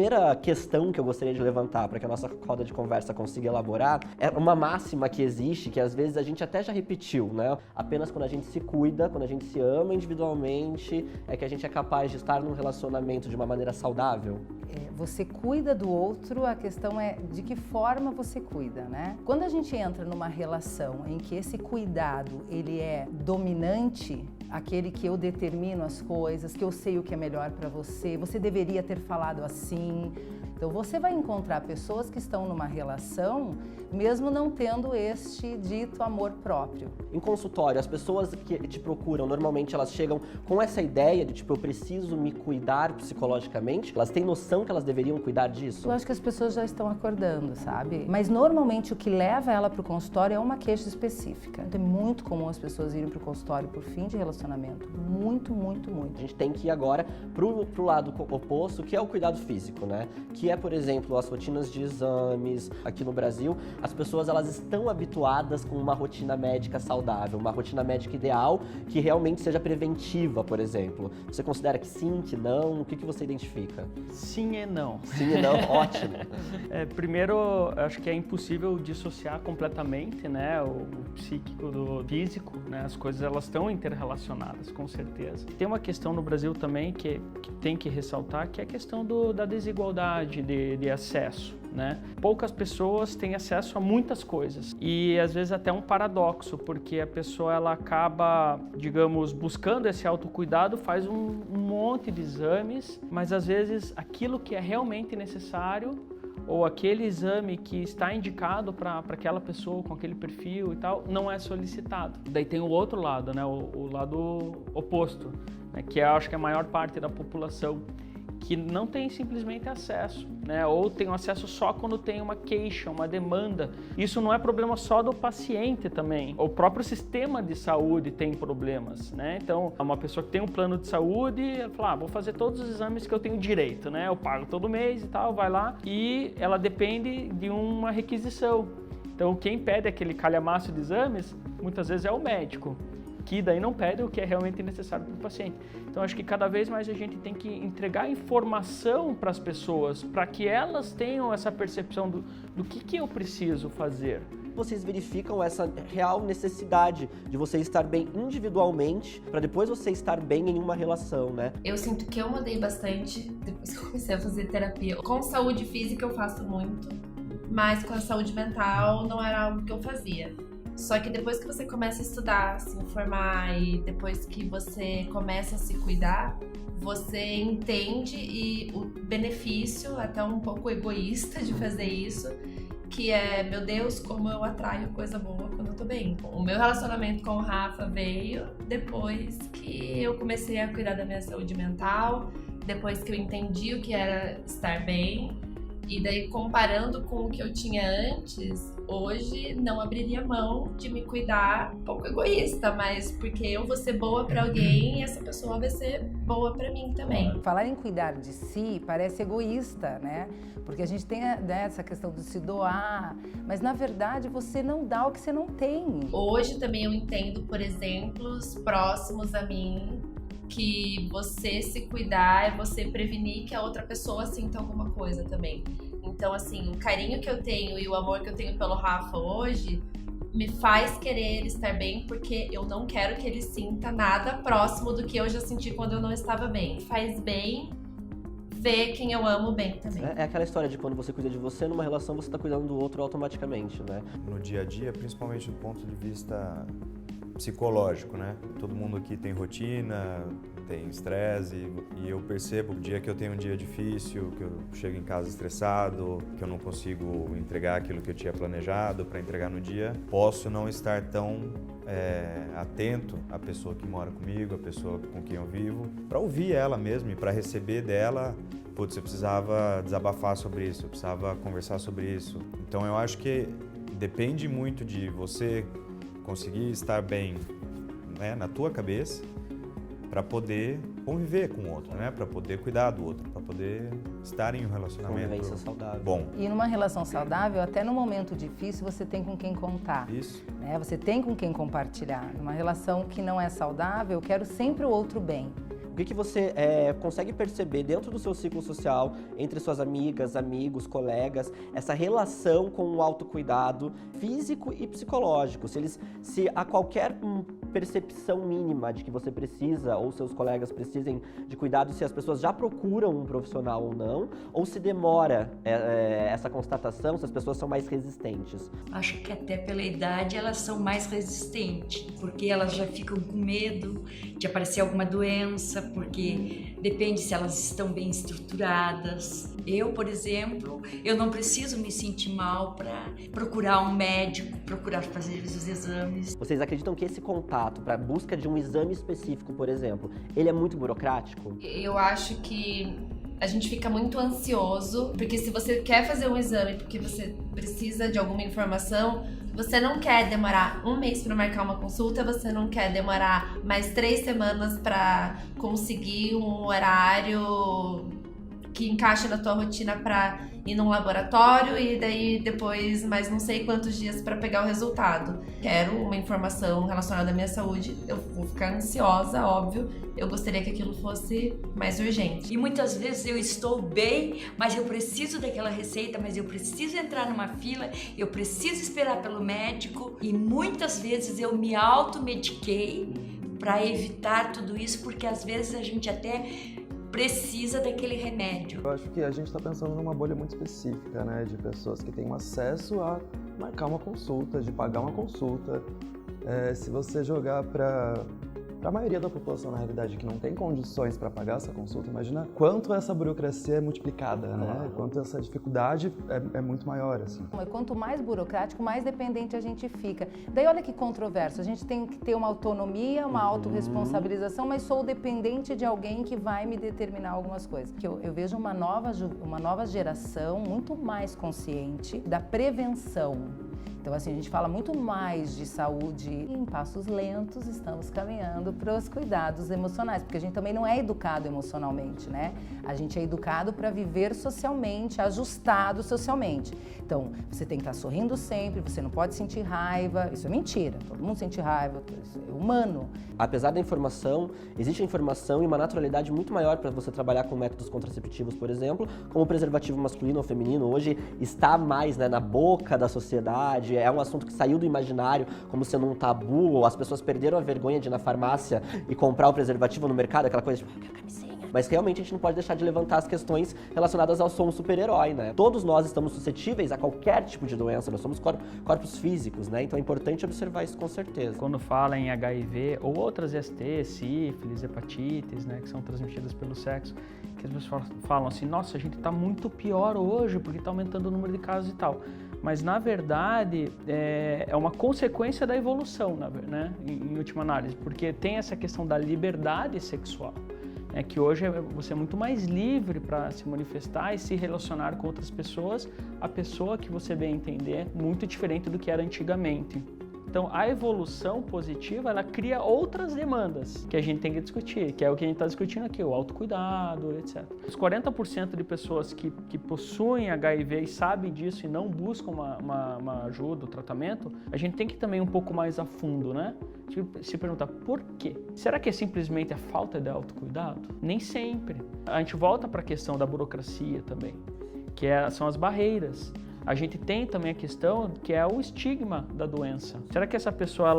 primeira questão que eu gostaria de levantar para que a nossa roda de conversa consiga elaborar é uma máxima que existe, que às vezes a gente até já repetiu, né? Apenas quando a gente se cuida, quando a gente se ama individualmente, é que a gente é capaz de estar num relacionamento de uma maneira saudável. Você cuida do outro, a questão é de que forma você cuida, né? Quando a gente entra numa relação em que esse cuidado, ele é dominante, aquele que eu determino as coisas, que eu sei o que é melhor para você, você deveria ter falado assim. Então você vai encontrar pessoas que estão numa relação mesmo não tendo este dito amor próprio. Em consultório, as pessoas que te procuram, normalmente elas chegam com essa ideia de tipo, eu preciso me cuidar psicologicamente? Elas têm noção que elas deveriam cuidar disso? Eu acho que as pessoas já estão acordando, sabe? Mas normalmente o que leva ela para o consultório é uma queixa específica. Então, é muito comum as pessoas irem para o consultório por fim de relacionamento. Muito, muito, muito. A gente tem que ir agora pro lado oposto, que é o cuidado físico, né? Que é, por exemplo, as rotinas de exames aqui no Brasil. As pessoas, elas estão habituadas com uma rotina médica saudável, uma rotina médica ideal que realmente seja preventiva, por exemplo. Você considera que sim, que não? O que você identifica? Sim e não. Sim e não, ótimo. Primeiro, acho que é impossível dissociar completamente, né, o psíquico do físico, né? As coisas elas estão interrelacionadas, com certeza. Tem uma questão no Brasil também que tem que ressaltar, que é a questão da desigualdade de acesso, né? Poucas pessoas têm acesso a muitas coisas e às vezes até um paradoxo, porque a pessoa ela acaba, digamos, buscando esse autocuidado, faz um monte de exames, mas às vezes aquilo que é realmente necessário ou aquele exame que está indicado para aquela pessoa com aquele perfil e tal, não é solicitado. Daí tem o outro lado, né? O lado oposto, né? Que acho que é a maior parte da população que não tem simplesmente acesso, né? Ou tem acesso só quando tem uma queixa, uma demanda. Isso não é problema só do paciente também. O próprio sistema de saúde tem problemas, né? Então, uma pessoa que tem um plano de saúde, ela fala, vou fazer todos os exames que eu tenho direito, né? Eu pago todo mês e tal, vai lá. E ela depende de uma requisição. Então, quem pede aquele calhamaço de exames, muitas vezes é o médico, que daí não pede o que é realmente necessário para o paciente. Então, acho que cada vez mais a gente tem que entregar informação para as pessoas, para que elas tenham essa percepção do que eu preciso fazer. Vocês verificam essa real necessidade de você estar bem individualmente, para depois você estar bem em uma relação, né? Eu sinto que eu mudei bastante depois que eu comecei a fazer terapia. Com saúde física eu faço muito, mas com a saúde mental não era algo que eu fazia. Só que depois que você começa a estudar, se informar e depois que você começa a se cuidar, você entende e o benefício, até um pouco egoísta de fazer isso, que é, meu Deus, como eu atraio coisa boa quando eu tô bem. O meu relacionamento com o Rafa veio depois que eu comecei a cuidar da minha saúde mental, depois que eu entendi o que era estar bem. E daí, comparando com o que eu tinha antes, hoje não abriria mão de me cuidar, um pouco egoísta, mas porque eu vou ser boa pra alguém e essa pessoa vai ser boa pra mim também. Falar em cuidar de si parece egoísta, né? Porque a gente tem, né, essa questão de se doar, mas na verdade você não dá o que você não tem. Hoje também eu entendo, por exemplos próximos a mim, que você se cuidar é você prevenir que a outra pessoa sinta alguma coisa também. Então, assim, o carinho que eu tenho e o amor que eu tenho pelo Rafa hoje me faz querer estar bem, porque eu não quero que ele sinta nada próximo do que eu já senti quando eu não estava bem. Faz bem ver quem eu amo bem também. É aquela história de quando você cuida de você, numa relação você está cuidando do outro automaticamente, né? No dia a dia, principalmente do ponto de vista psicológico, né? Todo mundo aqui tem rotina, tem estresse e eu percebo o dia que eu tenho um dia difícil, que eu chego em casa estressado, que eu não consigo entregar aquilo que eu tinha planejado para entregar no dia, posso não estar tão atento à pessoa que mora comigo, à pessoa com quem eu vivo, para ouvir ela mesmo e para receber dela, putz, eu precisava desabafar sobre isso, eu precisava conversar sobre isso. Então eu acho que depende muito de você conseguir estar bem, né, na tua cabeça para poder conviver com o outro, né, para poder cuidar do outro, para poder estar em um relacionamento saudável. Bom. E numa relação saudável, até no momento difícil, você tem com quem contar. Isso. Né? Você tem com quem compartilhar. Numa relação que não é saudável, eu quero sempre o outro bem. O que você consegue perceber dentro do seu ciclo social, entre suas amigas, amigos, colegas, essa relação com o autocuidado físico e psicológico. Se há qualquer percepção mínima de que você precisa, ou seus colegas precisem de cuidado, se as pessoas já procuram um profissional ou não, ou se demora essa constatação, se as pessoas são mais resistentes. Acho que até pela idade elas são mais resistentes, porque elas já ficam com medo de aparecer alguma doença, porque depende se elas estão bem estruturadas. Eu, por exemplo, eu não preciso me sentir mal para procurar um médico, procurar fazer os exames. Vocês acreditam que esse contato para busca de um exame específico, por exemplo, ele é muito burocrático? Eu acho que a gente fica muito ansioso, porque se você quer fazer um exame porque você precisa de alguma informação, você não quer demorar 1 mês para marcar uma consulta, você não quer demorar mais 3 semanas para conseguir um horário que encaixe na tua rotina para ir num laboratório e daí depois mais não sei quantos dias para pegar o resultado. Quero uma informação relacionada à minha saúde, eu vou ficar ansiosa, óbvio, eu gostaria que aquilo fosse mais urgente. E muitas vezes eu estou bem, mas eu preciso daquela receita, mas eu preciso entrar numa fila, eu preciso esperar pelo médico e muitas vezes eu me automediquei para evitar tudo isso, porque às vezes a gente até precisa daquele remédio. Eu acho que a gente está pensando numa bolha muito específica, né, de pessoas que têm acesso a marcar uma consulta, de pagar uma consulta. Se você jogar para a maioria da população, na realidade, que não tem condições para pagar essa consulta, imagina quanto essa burocracia é multiplicada, né? Quanto essa dificuldade é muito maior, assim. Quanto mais burocrático, mais dependente a gente fica. Daí olha que controverso, a gente tem que ter uma autonomia, uma autorresponsabilização, mas sou dependente de alguém que vai me determinar algumas coisas. Eu vejo uma nova geração muito mais consciente da prevenção. Então, assim, a gente fala muito mais de saúde e em passos lentos estamos caminhando para os cuidados emocionais, porque a gente também não é educado emocionalmente, né? A gente é educado para viver socialmente, ajustado socialmente. Então, você tem que estar sorrindo sempre, você não pode sentir raiva, isso é mentira, todo mundo sente raiva, isso é humano. Apesar da informação, existe a informação e uma naturalidade muito maior para você trabalhar com métodos contraceptivos, por exemplo, como o preservativo masculino ou feminino, hoje está mais, né, na boca da sociedade, é um assunto que saiu do imaginário como sendo um tabu, as pessoas perderam a vergonha de ir na farmácia e comprar o preservativo no mercado, aquela coisa tipo, quero camisinha. Mas realmente a gente não pode deixar de levantar as questões relacionadas ao som super-herói, né? Todos nós estamos suscetíveis a qualquer tipo de doença, nós somos corpos físicos, né? Então é importante observar isso com certeza. Quando fala em HIV ou outras STs, sífilis, hepatites, né, que são transmitidas pelo sexo, que as pessoas falam assim, nossa, a gente tá muito pior hoje porque tá aumentando o número de casos e tal. Mas, na verdade, é uma consequência da evolução, né, em última análise, porque tem essa questão da liberdade sexual, né, que hoje você é muito mais livre para se manifestar e se relacionar com outras pessoas, a pessoa que você bem entender, muito diferente do que era antigamente. Então, a evolução positiva, ela cria outras demandas que a gente tem que discutir, que é o que a gente está discutindo aqui, o autocuidado, etc. Os 40% de pessoas que possuem HIV e sabem disso e não buscam uma ajuda, um tratamento, a gente tem que ir também um pouco mais a fundo, né? Se perguntar por quê? Será que é simplesmente a falta de autocuidado? Nem sempre. A gente volta para a questão da burocracia também, que são as barreiras. A gente tem também a questão que é o estigma da doença. Será que essa pessoa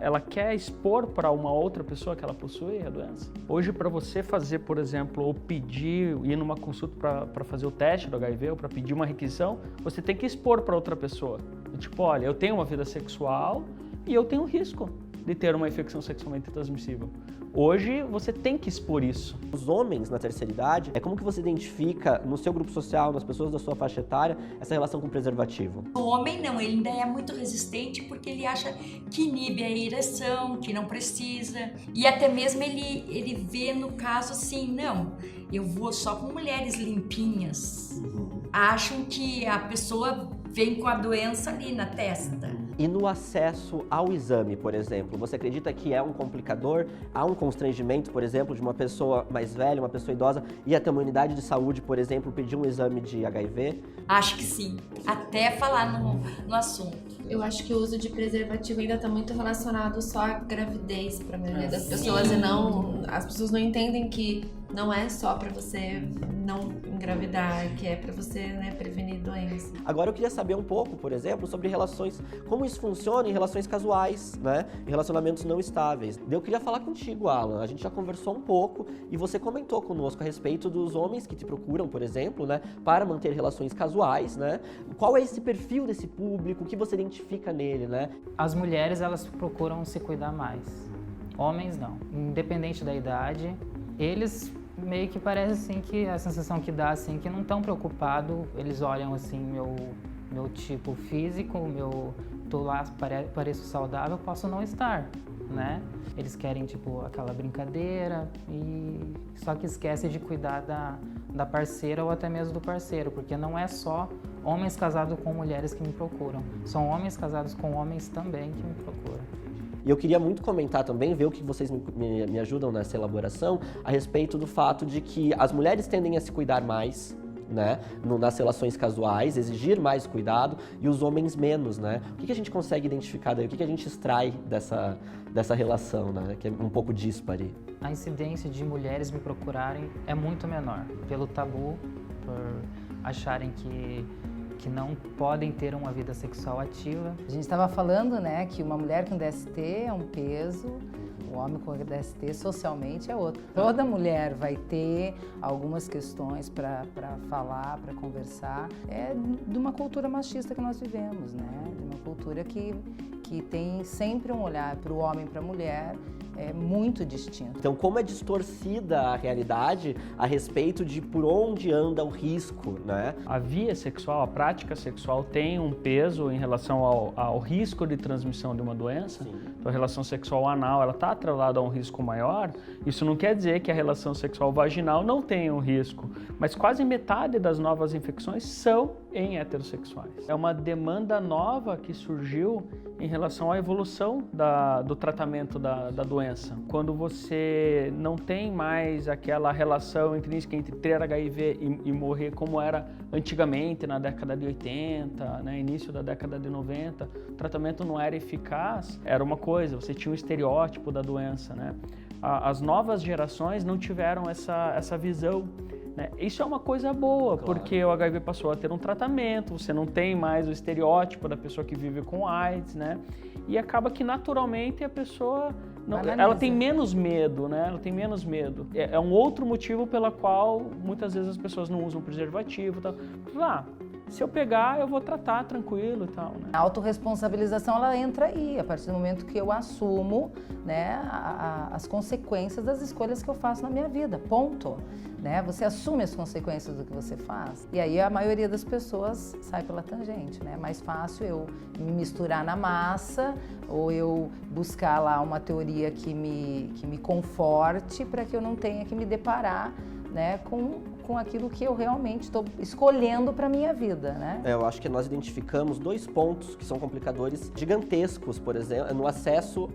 ela quer expor para uma outra pessoa que ela possui a doença? Hoje, para você fazer, por exemplo, ou ir numa consulta para fazer o teste do HIV ou para pedir uma requisição, você tem que expor para outra pessoa. Tipo, olha, eu tenho uma vida sexual e eu tenho risco de ter uma infecção sexualmente transmissível. Hoje, você tem que expor isso. Os homens na terceira idade, como que você identifica no seu grupo social, nas pessoas da sua faixa etária, essa relação com o preservativo? O homem não, ele ainda é muito resistente porque ele acha que inibe a ereção, que não precisa. E até mesmo ele vê no caso assim, não, eu vou só com mulheres limpinhas. Acham que a pessoa vem com a doença ali na testa. E no acesso ao exame, por exemplo, você acredita que é um complicador? Há um constrangimento, por exemplo, de uma pessoa mais velha, uma pessoa idosa, ir até uma unidade de saúde, por exemplo, pedir um exame de HIV? Acho que sim, até falar no assunto. Eu acho que o uso de preservativo ainda está muito relacionado só à gravidez para a maioria das pessoas e não, as pessoas não entendem que não é só para você não engravidar, que é para você, né, prevenir doenças. Agora eu queria saber um pouco, por exemplo, sobre relações, como isso funciona em relações casuais, né, em relacionamentos não estáveis. Eu queria falar contigo, Alan, a gente já conversou um pouco e você comentou conosco a respeito dos homens que te procuram, por exemplo, né, para manter relações casuais, né? Qual é esse perfil desse público, o que você identifica nele, né? As mulheres, elas procuram se cuidar mais, homens não. Independente da idade, eles meio que parece assim que a sensação que dá assim que não estão preocupados, eles olham assim meu tipo físico, tô lá, pareço saudável, posso não estar, né? Eles querem tipo aquela brincadeira e só que esquece de cuidar da parceira ou até mesmo do parceiro, porque não é só homens casados com mulheres que me procuram, são homens casados com homens também que me procuram. E eu queria muito comentar também, ver o que vocês me ajudam nessa elaboração, a respeito do fato de que as mulheres tendem a se cuidar mais, né, nas relações casuais, exigir mais cuidado, e os homens menos, né? O que a gente consegue identificar daí? O que a gente extrai dessa relação, né, que é um pouco díspare? A incidência de mulheres me procurarem é muito menor, pelo tabu, por acharem que não podem ter uma vida sexual ativa. A gente estava falando, né, que uma mulher com DST é um peso, o homem com DST socialmente é outro. Toda mulher vai ter algumas questões para falar, para conversar. É de uma cultura machista que nós vivemos, né? De uma cultura que tem sempre um olhar para o homem e para a mulher muito distinto. Então, como é distorcida a realidade a respeito de por onde anda o risco, né? A via sexual, a prática sexual tem um peso em relação ao risco de transmissão de uma doença. Sim. Então, a relação sexual anal, ela está atrelada a um risco maior. Isso não quer dizer que a relação sexual vaginal não tenha um risco, mas quase metade das novas infecções são em heterossexuais. É uma demanda nova que surgiu em relação à evolução do tratamento da doença. Quando você não tem mais aquela relação intrínseca entre ter HIV e morrer como era antigamente, na década de 80, né, início da década de 90, o tratamento não era eficaz, era uma coisa, você tinha um estereótipo da doença, né? As novas gerações não tiveram essa visão, né? Isso é uma coisa boa, claro, porque o HIV passou a ter um tratamento, você não tem mais o estereótipo da pessoa que vive com AIDS, né? E acaba que naturalmente a pessoa ela tem menos medo, né? Ela tem menos medo. É um outro motivo pela qual muitas vezes as pessoas não usam preservativo e tal. Se eu pegar, eu vou tratar tranquilo e tal, né? A autorresponsabilização, ela entra aí, a partir do momento que eu assumo, né, as consequências das escolhas que eu faço na minha vida, ponto. Né? Você assume as consequências do que você faz. E aí a maioria das pessoas sai pela tangente, né? É mais fácil eu me misturar na massa ou eu buscar lá uma teoria que me conforte para que eu não tenha que me deparar, né, com aquilo que eu realmente estou escolhendo para a minha vida, né? Eu acho que nós identificamos dois pontos que são complicadores gigantescos, por exemplo, no acesso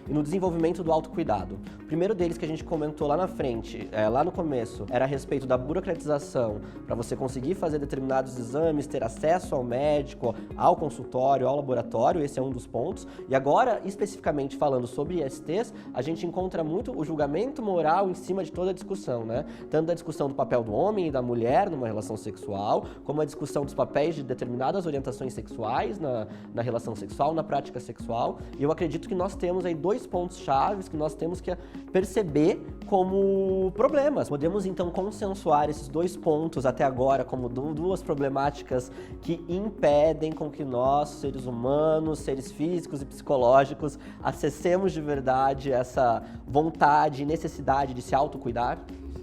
e no desenvolvimento do autocuidado. O primeiro deles que a gente comentou lá na frente, lá no começo, era a respeito da burocratização para você conseguir fazer determinados exames, ter acesso ao médico, ao consultório, ao laboratório, esse é um dos pontos. E agora, especificamente falando sobre ISTs, a gente encontra muito o julgamento moral em cima de toda a discussão, né? Tanto da discussão do papel do homem e da mulher numa relação sexual, como a discussão dos papéis de determinadas orientações sexuais na relação sexual, na prática sexual. E eu acredito que nós temos aí dois pontos chaves que nós temos que perceber como problemas. Podemos então consensuar esses dois pontos até agora como duas problemáticas que impedem com que nós, seres humanos, seres físicos e psicológicos, acessemos de verdade essa vontade e necessidade de se autocuidar.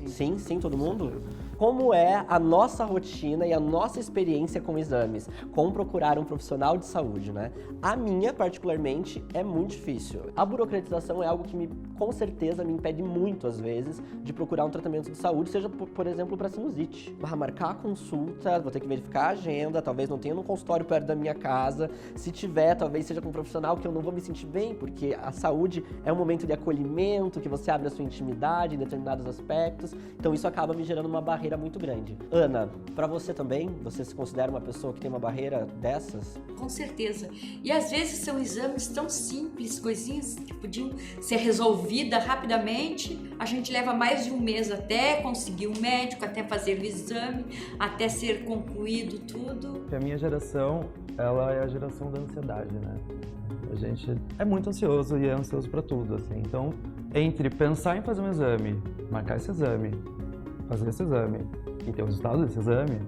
Sim, todo mundo? Como é a nossa rotina e a nossa experiência com exames, com procurar um profissional de saúde, né? A minha, particularmente, é muito difícil. A burocratização é algo que me com certeza me impede muito, às vezes, de procurar um tratamento de saúde, seja, por exemplo, para sinusite. Marcar a consulta, vou ter que verificar a agenda, talvez não tenha num consultório perto da minha casa. Se tiver, talvez seja com um profissional que eu não vou me sentir bem, porque a saúde é um momento de acolhimento, que você abre a sua intimidade em determinados aspectos. Então isso acaba me gerando uma barreira muito grande. Ana, para você também, você se considera uma pessoa que tem uma barreira dessas? Com certeza. E às vezes são exames tão simples, coisinhas que podiam ser resolvidas rapidamente. A gente leva mais de um mês até conseguir um médico, até fazer o exame, até ser concluído tudo. A minha geração, ela é a geração da ansiedade, né? A gente é muito ansioso e é ansioso para tudo, assim. Então, entre pensar em fazer um exame, marcar esse exame, fazer esse exame e ter o resultado desse exame,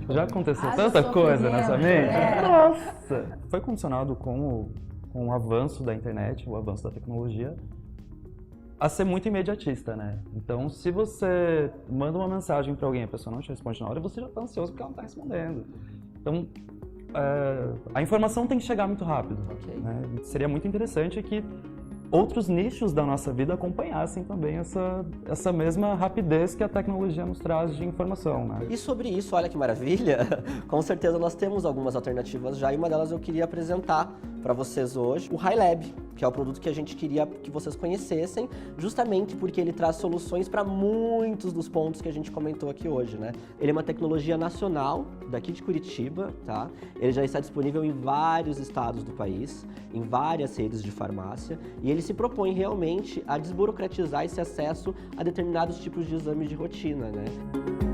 já aconteceu tanta coisa nessa mente. Nossa! Foi condicionado com o avanço da internet, o avanço da tecnologia, a ser muito imediatista, né? Então, se você manda uma mensagem para alguém e a pessoa não te responde na hora, você já está ansioso porque ela não está respondendo. Então, a informação tem que chegar muito rápido. Ok. Né? Seria muito interessante que outros nichos da nossa vida acompanhassem também essa mesma rapidez que a tecnologia nos traz de informação, né? E sobre isso, olha que maravilha, com certeza nós temos algumas alternativas já, e uma delas eu queria apresentar para vocês hoje, o HiLab, que é o produto que a gente queria que vocês conhecessem, justamente porque ele traz soluções para muitos dos pontos que a gente comentou aqui hoje, né? Ele é uma tecnologia nacional, daqui de Curitiba, tá? Ele já está disponível em vários estados do país, em várias redes de farmácia, e ele se propõe realmente a desburocratizar esse acesso a determinados tipos de exames de rotina, né?